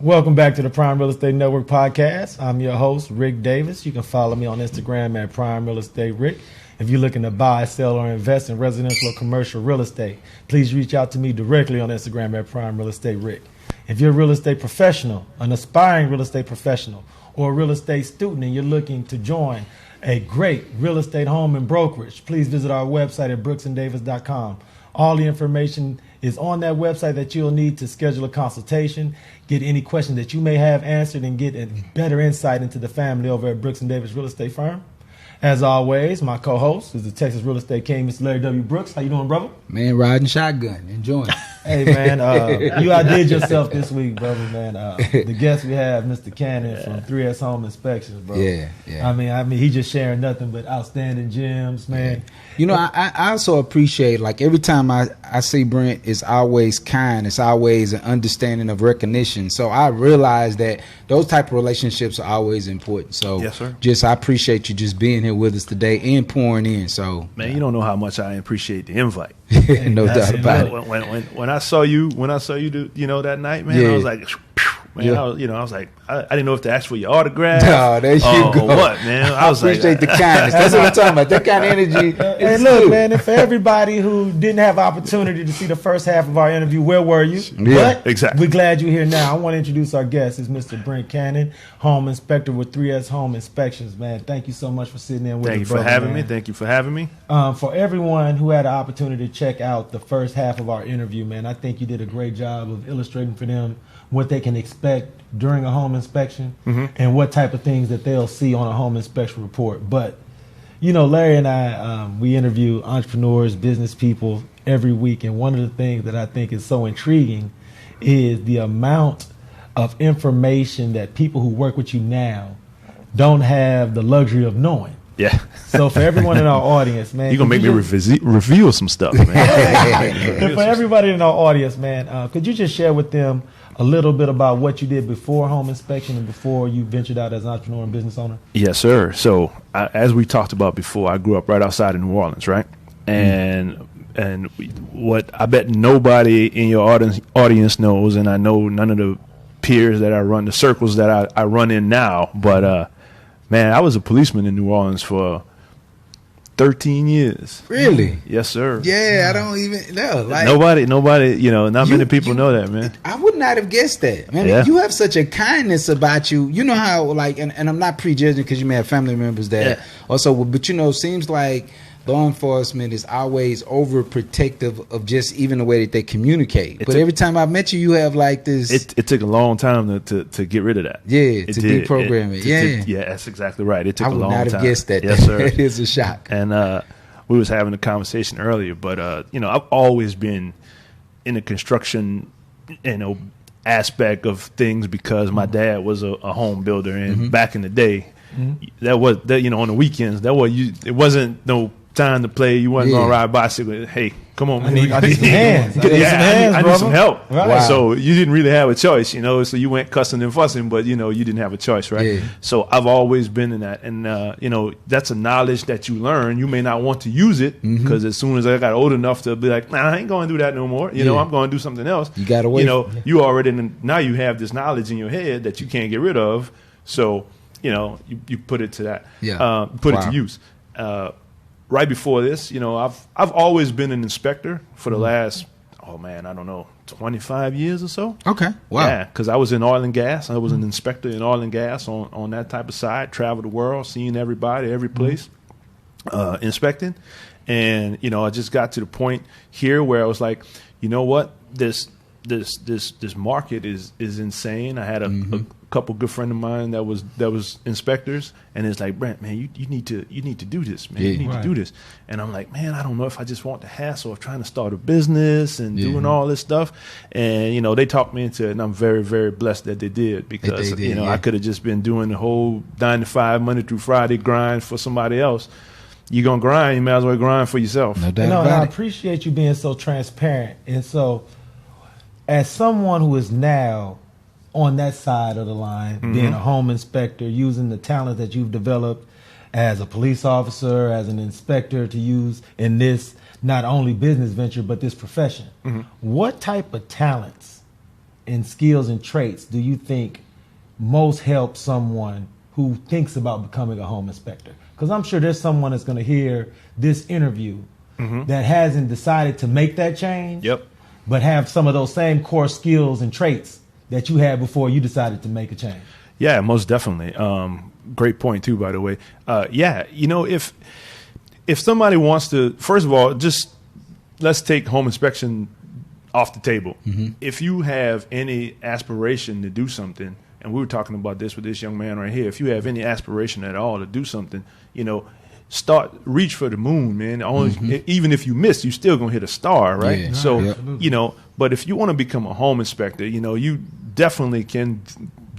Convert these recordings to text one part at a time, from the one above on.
Welcome back to the Prime Real Estate Network podcast. I'm your host, Rick Davis. You can follow me on Instagram at Prime Real Estate Rick. If you're looking to buy, sell, or invest in residential or commercial real estate, please reach out to me directly on Instagram at Prime Real Estate Rick. If you're a real estate professional, an aspiring real estate professional, or a real estate student and you're looking to join a great real estate home and brokerage, please visit our website at brooksanddavis.com. All the information is on that website that you'll need to schedule a consultation, get any questions that you may have answered, and get a better insight into the family over at Brooks and Davis Real Estate Firm. As always, my co-host is the Texas Real Estate King, Mr. Larry W. Brooks. How you doing, brother? Man, riding shotgun, enjoying it. Hey, man, you outdid yourself this week, brother, man. The guest we have, Mr. Cannon from 3S Home Inspections, bro. Yeah. I mean, he just sharing nothing but outstanding gems, man. Yeah. You know, I also appreciate, like, every time I see Brent, it's always kind. It's always an understanding of recognition. So I realize that those type of relationships are always important. So yes, sir. I appreciate you just being here with us today and pouring in. So man, you don't know how much I appreciate the invite. No doubt about it. When I saw you, that night, man, I was like, man, I was like, I didn't know if to ask for your autograph. No, there you go. What, man? I appreciate the kindness. That's what I'm talking about. That kind of energy. And look, man, and for everybody who didn't have opportunity to see the first half of our interview, where were you? Yeah, but exactly. We're glad you're here now. I want to introduce our guest. It's Mr. Brent Cannon, home inspector with 3S Home Inspections. Man, thank you so much for sitting in with us. Thank you for having me. For everyone who had an opportunity to check out the first half of our interview, man, I think you did a great job of illustrating for them what they can expect during a home inspection and what type of things that they'll see on a home inspection report. But, Larry and I, we interview entrepreneurs, business people every week. And one of the things that I think is so intriguing is the amount of information that people who work with you now don't have the luxury of knowing. Yeah. So for everyone in our audience, man, you're gonna make me reveal some stuff, man. And for everybody in our audience, man, could you just share with them a little bit about what you did before home inspection and before you ventured out as an entrepreneur and business owner? Yes, sir. So as we talked about before, I grew up right outside of New Orleans, right? And what I bet nobody in your audience knows, and I know none of the peers that I run, the circles that I run in now, but man, I was a policeman in New Orleans for 13 years. Really? Yes, sir. Yeah, I don't even know. Like, nobody, not many people know that, man. I would not have guessed that. Man, you have such a kindness about you. You know how, like, and I'm not prejudging because you may have family members that also, but seems like law enforcement is always overprotective of just even the way that they communicate. But every time I met you, you have like this. It took a long time to get rid of that. Yeah, to deprogram it. Yeah, that's exactly right. It took a long time. I would not have guessed that. Yes, sir. It is a shock. And we was having a conversation earlier, but I've always been in the construction, aspect of things because my dad was a home builder, and back in the day, that was on the weekends it wasn't no time to play. You wasn't gonna ride a bicycle. Hey, come on, I need some hands. I need some help. Right. Wow. So you didn't really have a choice, So you went cussing and fussing, but you didn't have a choice, right? Yeah. So I've always been in that, and that's a knowledge that you learn. You may not want to use it because as soon as I got old enough to be like, nah, I ain't going to do that no more. I'm going to do something else. You got to wait. You already now you have this knowledge in your head that you can't get rid of. So you put it to that. Yeah. Put it to use. Right before this, I've always been an inspector for the last, 25 years or so. Okay. Wow. Yeah, because I was in oil and gas. I was an inspector in oil and gas on that type of side, travel the world, seeing everybody, every place, inspecting. And, I just got to the point here where I was like, you know what, this market is insane. I had a couple good friend of mine that was inspectors, and it's like, Brent, man, you need to do this, man. You need to do this. And I'm like, man, I don't know if I just want the hassle of trying to start a business and doing all this stuff. And they talked me into it, and I'm very, very blessed that they did, because I could have just been doing the whole 9 to 5 Monday through Friday grind for somebody else. You're gonna grind, you might as well grind for yourself. No doubt about it. I appreciate you being so transparent. And so, as someone who is now on that side of the line, being a home inspector, using the talent that you've developed as a police officer, as an inspector, to use in this not only business venture but this profession, what type of talents and skills and traits do you think most help someone who thinks about becoming a home inspector? Because I'm sure there's someone that's going to hear this interview that hasn't decided to make that change, but have some of those same core skills and traits that you had before you decided to make a change. Yeah, most definitely. Great point too, by the way. Yeah, you know, if somebody wants to, first of all, just let's take home inspection off the table. If you have any aspiration to do something, and we were talking about this with this young man right here, if you have any aspiration at all to do something, you know, reach for the moon, man. Even if you miss, you still gonna hit a star, right? Yeah. So, you know, but if you want to become a home inspector, you know, you definitely can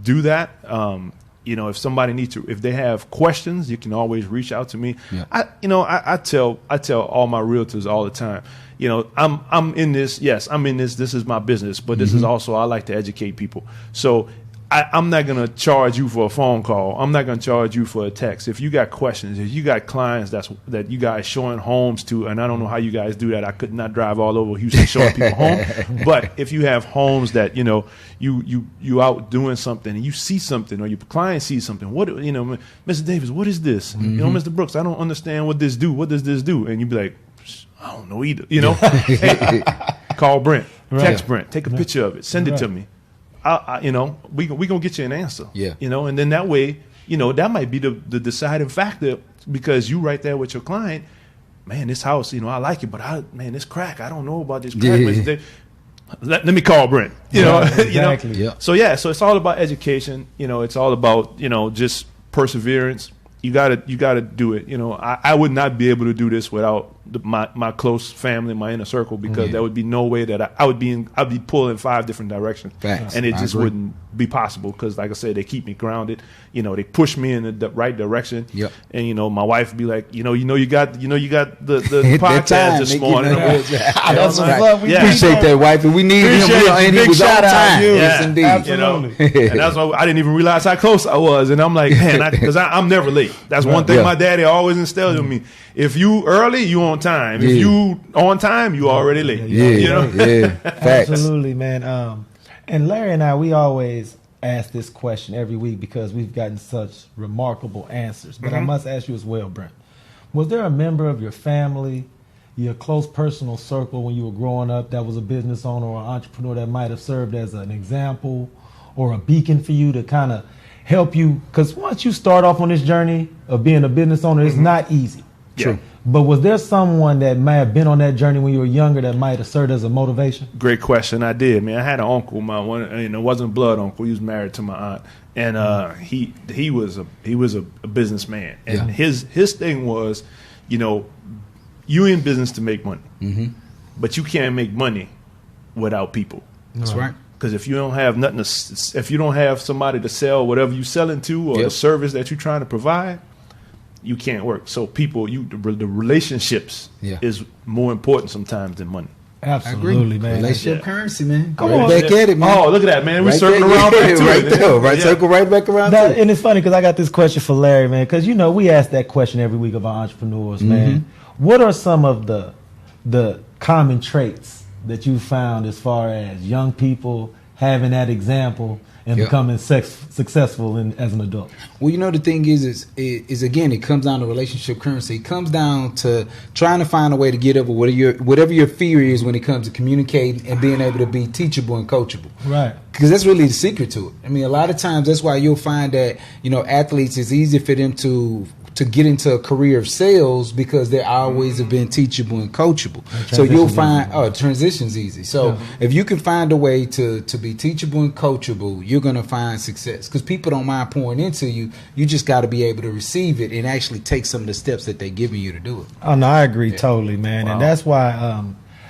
do that. You know, if somebody needs to, if they have questions, you can always reach out to me. I tell all my realtors all the time, you know, I'm in this. Yes, I'm in this. This is my business, but this is also, I like to educate people. So I'm not going to charge you for a phone call. I'm not going to charge you for a text. If you got questions, if you got clients that you guys showing homes to, and I don't know how you guys do that. I could not drive all over Houston showing people home. But if you have homes that, you know, you out doing something and you see something, or your client sees something, what, you know, Mr. Davis, what is this? You know, Mr. Brooks, I don't understand what this do. What does this do? And you be like, I don't know either. You know, hey, call Brent, text Brent, take a picture of it, send it to me. You know, we gonna get you an answer. Yeah. You know, and then that way, you know, that might be the deciding factor, because you right there with your client, man, this house, you know, I like it, but this crack, I don't know about this crack. Let me call Brent. You know, exactly. You know? So it's all about education. You know, it's all about, you know, just perseverance. You gotta do it. You know, I would not be able to do this without my close family, my inner circle, because there would be no way that I'd be pulled in 5 different directions. Facts. And it just wouldn't be possible, because, like I said, they keep me grounded. You know, they push me in the right direction. Yep. And you know, my wife would be like, you got the podcast this morning. That's what's up. We appreciate that, wife, and we need him. And he was on time. Yes, indeed. Absolutely. You know? And that's why I didn't even realize how close I was. And I'm like, man, because I'm never late. That's one thing my daddy always instilled in me. If you early, you on time. If you on time, you already late. You know? Facts. Absolutely, man. And Larry and I, we always ask this question every week because we've gotten such remarkable answers. But I must ask you as well, Brent. Was there a member of your family, your close personal circle when you were growing up, that was a business owner or an entrepreneur that might have served as an example or a beacon for you to kind of help you? Because once you start off on this journey of being a business owner, it's not easy. True. But was there someone that may have been on that journey when you were younger that might have served as a motivation? Great question. I did, man. I had an uncle, it wasn't blood uncle. He was married to my aunt, and he was a businessman, and his thing was, you know, you in business to make money, but you can't make money without people. That's right. Because if you don't have nothing, if you don't have somebody to sell whatever you selling to, or the service that you're trying to provide, you can't work. So the relationships is more important sometimes than money. Absolutely, man. Relationship currency, man. Come on, back at it, man. Oh, look at that, man. We're circling around back to right it. There, right? Circle right back around to it. And it's funny because I got this question for Larry, man, because, you know, we ask that question every week of our entrepreneurs, man. What are some of the common traits that you found as far as young people having that example and becoming successful as an adult? Well, you know, the thing is again, it comes down to relationship currency. It comes down to trying to find a way to get over whatever your fear is when it comes to communicating and being able to be teachable and coachable. Right. Because that's really the secret to it. I mean, a lot of times that's why you'll find that, you know, athletes, it's easy for them to get into a career of sales because they always have been teachable and coachable. So you'll find transition's easy. So if you can find a way to be teachable and coachable, you're going to find success. Because people don't mind pouring into you. You just got to be able to receive it and actually take some of the steps that they're giving you to do it. Oh, no, I agree totally, man. Wow. And that's why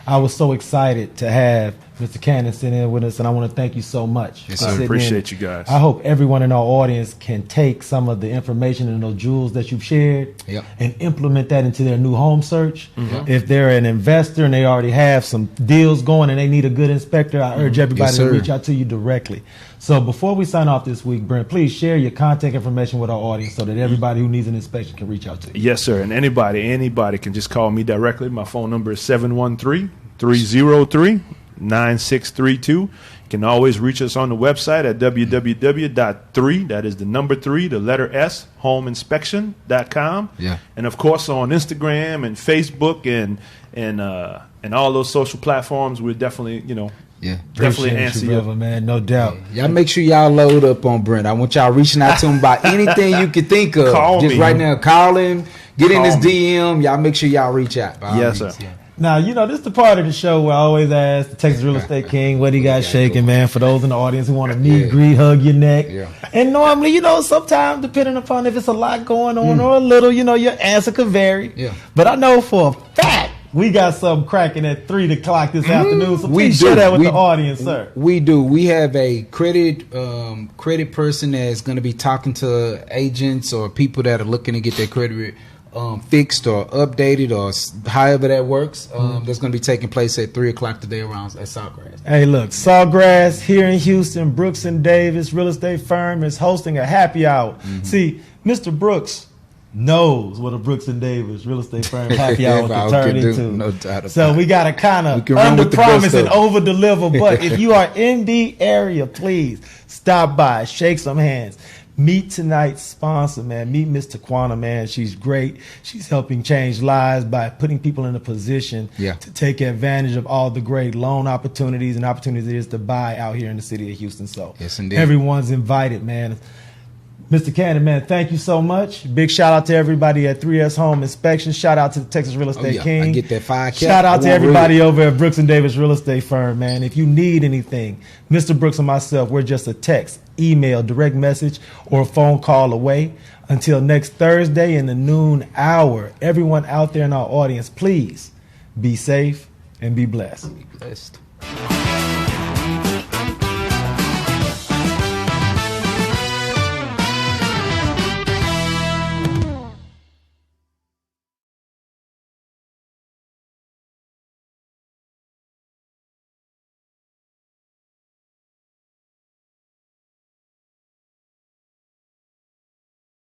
I was so excited to have Mr. Cannon sitting in with us, and I want to thank you so much. Yes, I appreciate you guys. I hope everyone in our audience can take some of the information and those jewels that you've shared and implement that into their new home search. If they're an investor and they already have some deals going and they need a good inspector, I urge everybody to reach out to you directly. So before we sign off this week, Brent, please share your contact information with our audience so that everybody who needs an inspection can reach out to you. Yes, sir. And anybody can just call me directly. My phone number is 713-303-9632. You can always reach us on the website at www.3, that is the number 3, the letter S, homeinspection.com. Yeah. And of course on Instagram and Facebook and all those social platforms, we're definitely, definitely answer you, brother, man, no doubt. Y'all make sure y'all load up on Brent. I want y'all reaching out to him about anything you can think of. Call Just me. right now, call him, get in his me. DM. Y'all make sure y'all reach out. By all Yes, means. sir. Yeah. Now, this is the part of the show where I always ask the Texas Real Estate King what he got shaking, man, for those in the audience who want to meet, greet, hug your neck. Yeah. And normally, sometimes depending upon if it's a lot going on or a little, your answer could vary. Yeah. But I know for a fact we got something cracking at 3 o'clock this afternoon. So We please do. share that with the audience, sir. We do. We have a credit person that's going to be talking to agents or people that are looking to get their credit fixed or updated or however that works. That's going to be taking place at 3 o'clock today around at Sawgrass. Hey, look, Sawgrass here in Houston, Brooks and Davis real estate firm is hosting a happy hour. See, Mr. Brooks knows what a Brooks and Davis real estate firm happy hour can turn into. No doubt about So it. we got to kind of can run under with the promise gusto. and over deliver. But if you are in the area, please stop by, shake some hands. Meet tonight's sponsor, man. Meet Miss Taquana, man. She's great. She's helping change lives by putting people in a position to take advantage of all the great loan opportunities and opportunities to buy out here in the city of Houston. So yes, indeed. Everyone's invited, man. Mr. Cannon, man, thank you so much. Big shout out to everybody at 3S Home Inspection. Shout out to the Texas Real Estate King. I get that 5 cap. Shout out to everybody over at Brooks and Davis Real Estate Firm, man. If you need anything, Mr. Brooks and myself, we're just a text, email, direct message, or a phone call away. Until next Thursday in the noon hour, everyone out there in our audience, please be safe and be blessed. Be blessed.